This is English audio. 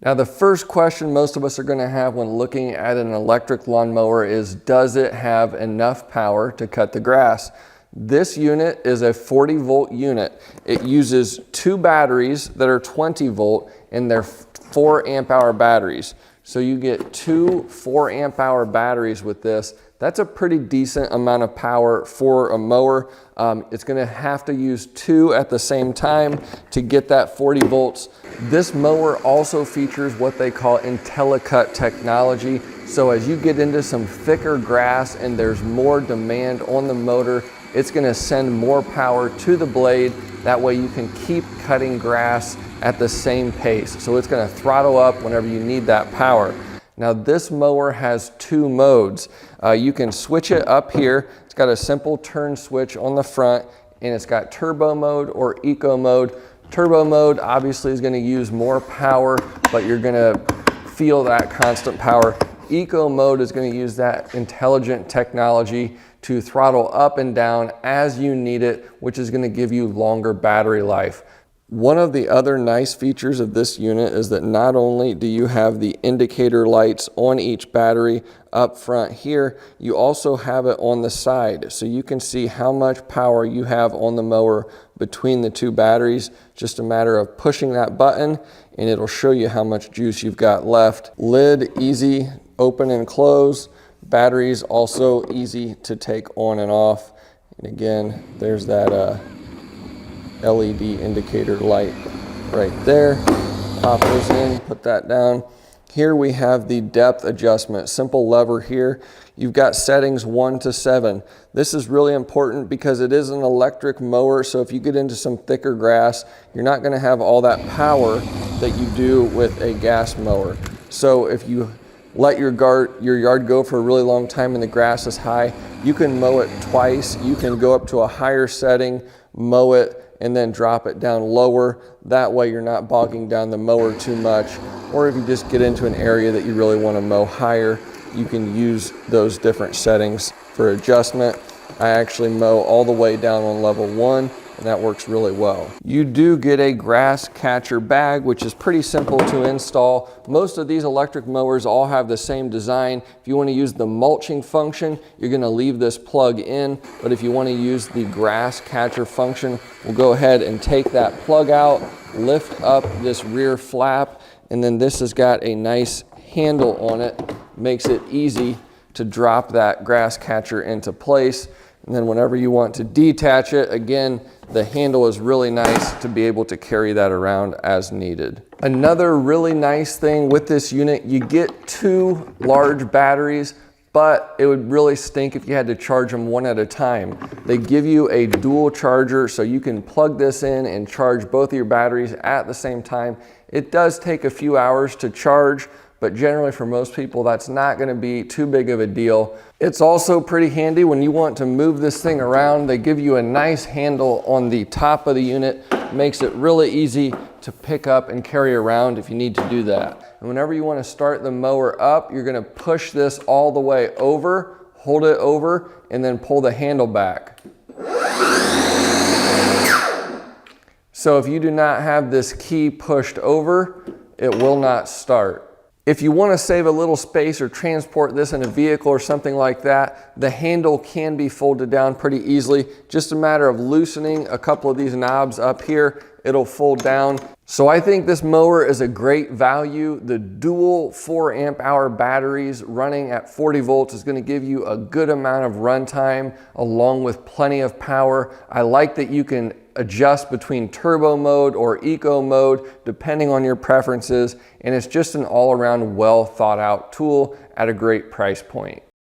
Now, the first question most of us are going to have when looking at an electric lawnmower is, does it have enough power to cut the grass? This unit is a 40-volt unit. It uses 2 batteries that are 20 volt and they're 4 amp hour batteries. So you get 2 4 amp hour batteries with this. That's a pretty decent amount of power for a mower. It's gonna have to use 2 at the same time to get that 40 volts. This mower also features what they call Intellicut technology. So as you get into some thicker grass and there's more demand on the motor, it's gonna send more power to the blade. That way you can keep cutting grass at the same pace. So it's gonna throttle up whenever you need that power. Now this mower has 2 modes. You can switch it up here. It's got a simple turn switch on the front and it's got turbo mode or eco mode. Turbo mode obviously is gonna use more power, but you're gonna feel that constant power. Eco mode is gonna use that intelligent technology to throttle up and down as you need it, which is gonna give you longer battery life. One of the other nice features of this unit is that not only do you have the indicator lights on each battery up front here, you also have it on the side. So you can see how much power you have on the mower between the 2 batteries. Just a matter of pushing that button and it'll show you how much juice you've got left. Lid easy, open and close. Batteries also easy to take on and off. And again, there's that LED indicator light right there. Pop those in, put that down. Here we have the depth adjustment, simple lever here. You've got settings 1 to 7. This is really important because it is an electric mower, so if you get into some thicker grass, you're not gonna have all that power that you do with a gas mower. So if you let your yard go for a really long time and the grass is high, you can mow it twice. You can go up to a higher setting, mow it, and then drop it down lower. That way you're not bogging down the mower too much. Or if you just get into an area that you really want to mow higher, you can use those different settings for adjustment. I actually mow all the way down on level 1, and that works really well. You do get a grass catcher bag, which is pretty simple to install. Most of these electric mowers all have the same design. If you want to use the mulching function, you're going to leave this plug in, but if you want to use the grass catcher function, we'll go ahead and take that plug out, lift up this rear flap, and then this has got a nice handle on it. Makes it easy to drop that grass catcher into place. And then whenever you want to detach it, again, the handle is really nice to be able to carry that around as needed. Another really nice thing with this unit, you get 2 large batteries, but it would really stink if you had to charge them one at a time. They give you a dual charger, so you can plug this in and charge both of your batteries at the same time. It does take a few hours to charge, but generally for most people, that's not gonna be too big of a deal. It's also pretty handy when you want to move this thing around. They give you a nice handle on the top of the unit. Makes it really easy to pick up and carry around if you need to do that. And whenever you wanna start the mower up, you're gonna push this all the way over, hold it over, and then pull the handle back. So if you do not have this key pushed over, it will not start. If you want to save a little space or transport this in a vehicle or something like that, the handle can be folded down pretty easily. Just a matter of loosening a couple of these knobs up here, it'll fold down. So I think this mower is a great value. The dual 4 amp hour batteries running at 40 volts is going to give you a good amount of runtime along with plenty of power. I like that you can adjust between turbo mode or eco mode depending on your preferences, and it's just an all-around well thought out tool at a great price point.